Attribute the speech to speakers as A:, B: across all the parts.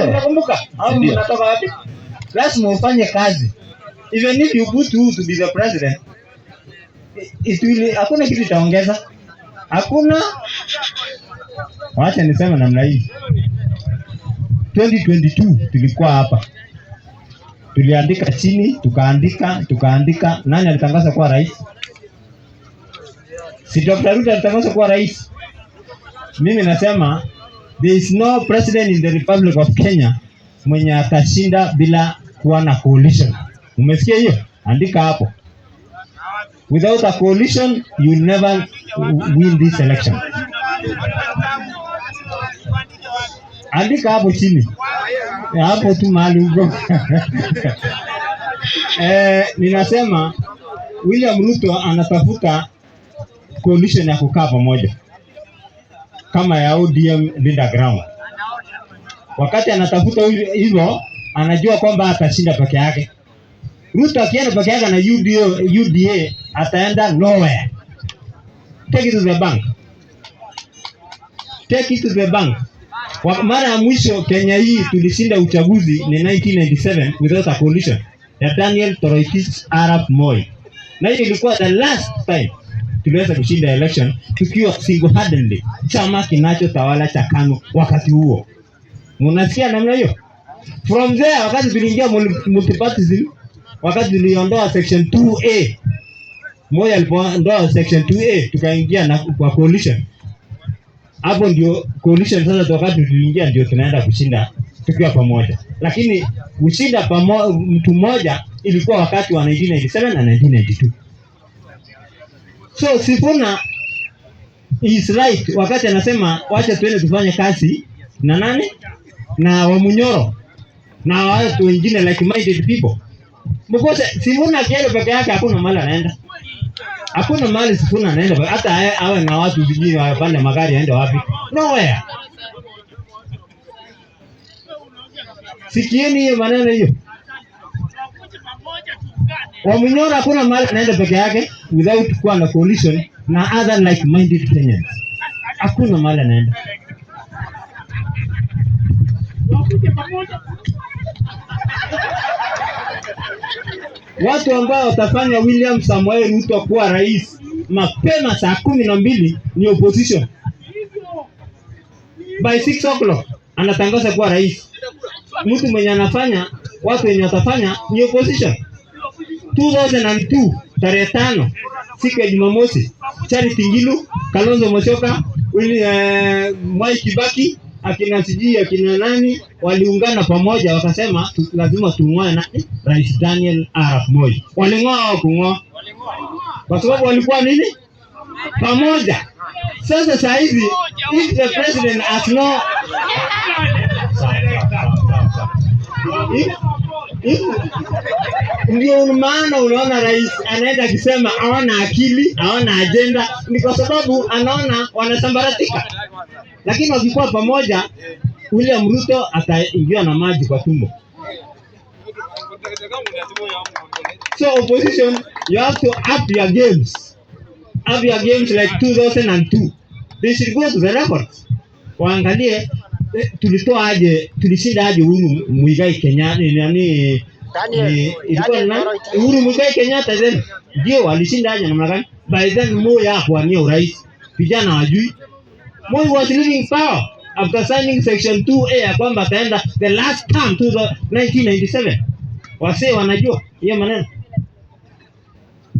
A: Unakumbuka? Au mnatoka wapi? Lazima ufanye kazi. Even if you put who to be the president, it will, hakuna kitu itaongeza. Hakuna. Wacha niseme namna hii. 2022 tulikuwa hapa. Tuliandika chini, tukaandika nani alitangaza kuwa rais? Si Dr. Ruto alitangaza kuwa rais. Mimi nasema there is no president in the Republic of Kenya mwenye atashinda bila kuwa na coalition. Umesikia hiyo? Andika hapo. Without a coalition, you will never win this election. Andika hapo chini. Hapo tu mahali huko. Ninasema William Ruto anatafuta coalition ya kukaa pamoja kama ya ODM leader ground. Wakati anatafuta hivyo, anajua kwamba atashinda peke yake. Ruto akienda peke yake na UDA ataenda nowhere. Take it to the bank. Take it to the bank. Mara ya mwisho Kenya hii tulishinda uchaguzi ni 1997 without a coalition ya Daniel Toroitich Arap Moi. Na hiyo ilikuwa the last time tuliweza kushinda election tukiwa single handedly chama kinachotawala cha KANU wakati huo. Mnasikia namna hiyo? From there wakati tuliingia multipartyism, wakati tuliondoa section 2A, Moi alipoondoa section 2A tukaingia na kwa coalition. Hapo ndio coalition sasa, wakati tuliingia ndio tunaenda kushinda tukiwa pamoja. Lakini kushinda mtu mmoja ilikuwa wakati wa 1997 na 1992. So Sifuna is right wakati anasema wacha tuende tufanye kazi na nani? Na Wamunyoro na watu wengine like minded people. Because Sifuna kienda peke yake hakuna mahali anaenda. Hakuna mahali Sifuna anaenda, hata awe na watu vingine wapande magari aende wapi? Nowhere. Sikieni hiyo maneno hiyo. Wamunyoro hakuna mahali anaenda peke yake without kuwa na coalition na other like minded Kenyans. Hakuna mahali anaenda. Watu ambao watafanya William Samoei Ruto kuwa rais mapema saa 12 ni opposition. By 6 o'clock anatangaza kuwa rais. Mtu mwenye anafanya, watu wenye watafanya ni opposition. 2002 tarehe 5 siku ya Jumamosi, Charity Ngilu, Kalonzo Musyoka, Mwai Kibaki, akina nani waliungana pamoja wakasema lazima tung'oe na Rais Daniel Arap Moi. Waling'oa au kung'oa? Kwa sababu walikuwa nini? Pamoja. Sasa saa hizi if the president has no ndio maana unaona rais anaenda akisema hawana akili, hawana agenda, ni kwa sababu anaona wanasambaratika. Lakini wakikuwa pamoja, William Ruto ataingia na maji kwa tumbo. So opposition, you have to up your games. Up your games like 2002. They should go to the records. Waangalie tulishinda aje Uhuru Muigai Kenyatta ilikuwa nani? Uhuru Muigai Kenyatta then ndio walishinda aje namna gani? By then Moi hapo ni urais. Vijana wajui. Moi was leaving power after signing section 2A kwamba ataenda the last term to 1997. Wase wanajua hiyo maneno.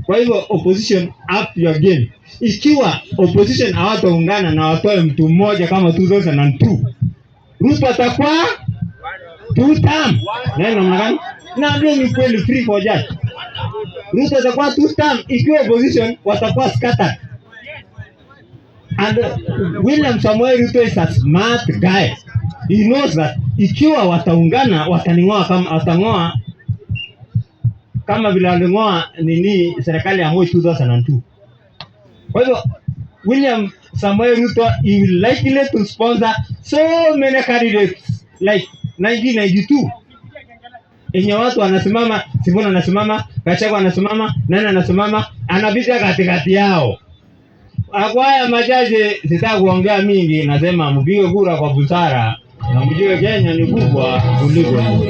A: Kwa hivyo opposition up your game. Ikiwa opposition hawataungana na watoe mtu mmoja kama 2002, Ruto atakuwa 2 term. Neno mnagani? Na ndio ni kweli free for judge. Ruto atakuwa 2 term ikiwa opposition watakuwa scattered. And William Samoei Ruto is a smart guy. He knows that ikiwa wataungana wataning'oa kama watang'oa kama vile waling'oa nini serikali ya Moi 2002. Kwa hivyo William Samoei Ruto he will likely to sponsor so many candidates like 1992. Enye watu wanasimama, Sifuna anasimama, Gachagua anasimama, nani anasimama, anapita katikati yao. Akwaya majaji sitaki kuongea mingi, nasema mpige kura kwa busara. na mjue Kenya ni kubwa kuliko nyinyi.